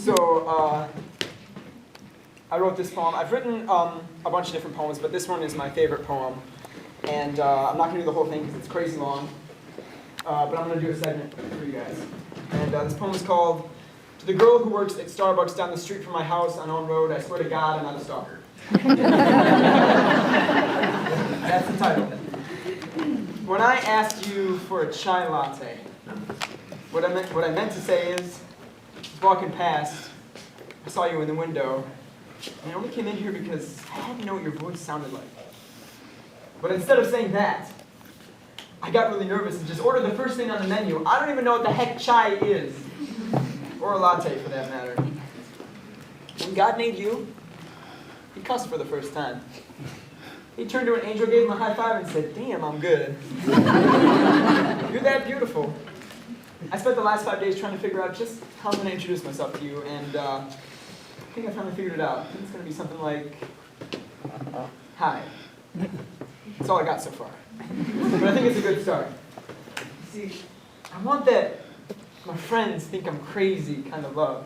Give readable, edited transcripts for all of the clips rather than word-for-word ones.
So, I wrote this poem. I've written a bunch of different poems, but this one is my favorite poem. And I'm not going to do the whole thing because it's crazy long. But I'm going to do a segment for you guys. And this poem is called, "To the girl who works at Starbucks down the street from my house on Own Road, I swear to God I'm not a stalker." That's the title. When I asked you for a chai latte, what I meant to say is, I was walking past, I saw you in the window, and I only came in here because I had to know what your voice sounded like. But instead of saying that, I got really nervous and just ordered the first thing on the menu. I don't even know what the heck chai is. Or a latte, for that matter. When God made you, he cussed for the first time. He turned to an angel, gave him a high five, and said, "Damn, I'm good." You're that beautiful. I spent the last 5 days trying to figure out just how I'm going to introduce myself to you, and I think I finally figured it out. I think it's going to be something like, "Hi." That's all I got so far. But I think it's a good start. See, I want that my friends think I'm crazy kind of love.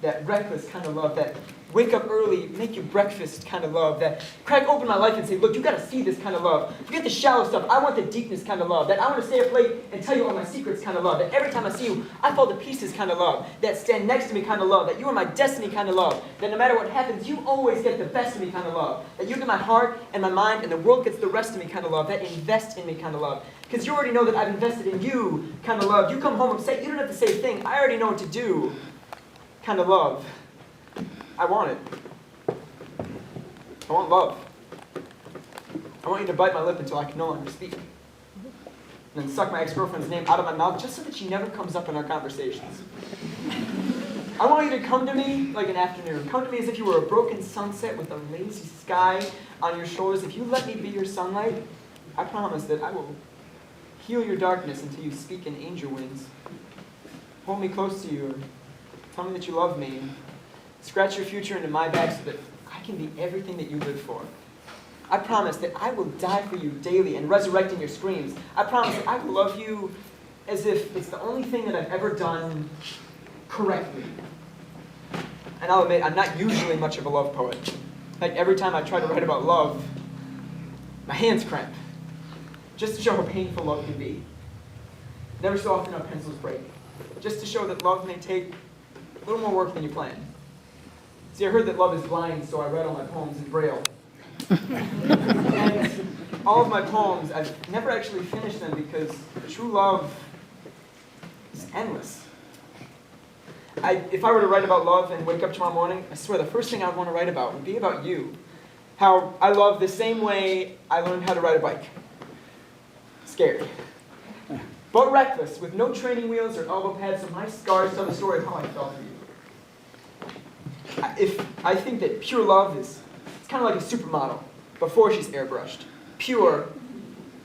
That reckless kind of love. That wake up early, make you breakfast kind of love. That crack open my life and say, "Look, you got to see this kind of love." Forget the shallow stuff. I want the deepness kind of love. That I want to stay up late and tell you all my secrets kind of love. That every time I see you, I fall to pieces kind of love. That stand next to me kind of love. That you are my destiny kind of love. That no matter what happens, you always get the best of me kind of love. That you get my heart and my mind and the world gets the rest of me kind of love. That invest in me kind of love. Because you already know that I've invested in you kind of love. You come home upset, you don't have to say a thing. I already know what to do kind of love. I want it. I want love. I want you to bite my lip until I can no longer speak. And then suck my ex-girlfriend's name out of my mouth just so that she never comes up in our conversations. I want you to come to me like an afternoon. Come to me as if you were a broken sunset with a lazy sky on your shoulders. If you let me be your sunlight, I promise that I will heal your darkness until you speak in angel wings. Hold me close to you and tell me that you love me. Scratch your future into my back so that I can be everything that you live for. I promise that I will die for you daily and resurrect in your screams. I promise that I will love you as if it's the only thing that I've ever done correctly. And I'll admit, I'm not usually much of a love poet. Like every time I try to write about love, my hands cramp. Just to show how painful love can be. Never so often our pencils break. Just to show that love may take a little more work than you planned. See, I heard that love is blind, so I read all my poems in Braille. And all of my poems, I've never actually finished them because true love is endless. If I were to write about love and wake up tomorrow morning, I swear the first thing I'd want to write about would be about you. How I love the same way I learned how to ride a bike. Scary. But reckless, with no training wheels or elbow pads, so my scars tell the story of how I felt for you. I think that pure love it's kind of like a supermodel before she's airbrushed. Pure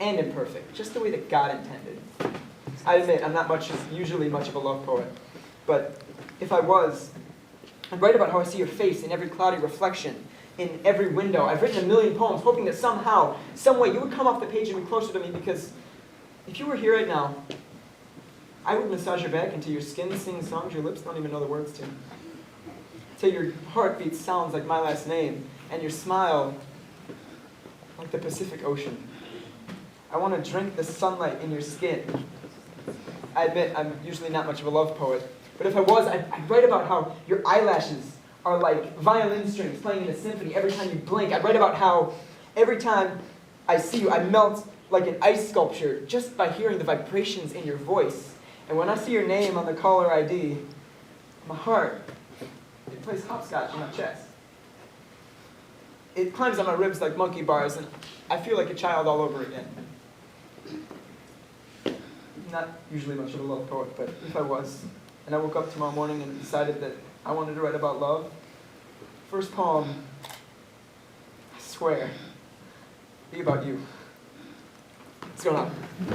and imperfect, just the way that God intended. I admit, I'm not usually much of a love poet. But if I was, I'd write about how I see your face in every cloudy reflection, in every window. I've written a million poems hoping that somehow, some way, you would come off the page and be closer to me because if you were here right now, I would massage your back until your skin sings songs your lips don't even know the words to. Till your heartbeat sounds like my last name, and your smile like the Pacific Ocean. I want to drink the sunlight in your skin. I admit, I'm usually not much of a love poet, but if I was, I'd write about how your eyelashes are like violin strings playing in a symphony every time you blink. I'd write about how every time I see you, I melt like an ice sculpture just by hearing the vibrations in your voice. And when I see your name on the caller ID, my heart, it plays hopscotch in my chest. It climbs on my ribs like monkey bars, and I feel like a child all over again. Not usually much of a love poet, but if I was, and I woke up tomorrow morning and decided that I wanted to write about love, first poem, I swear, be about you. What's going on?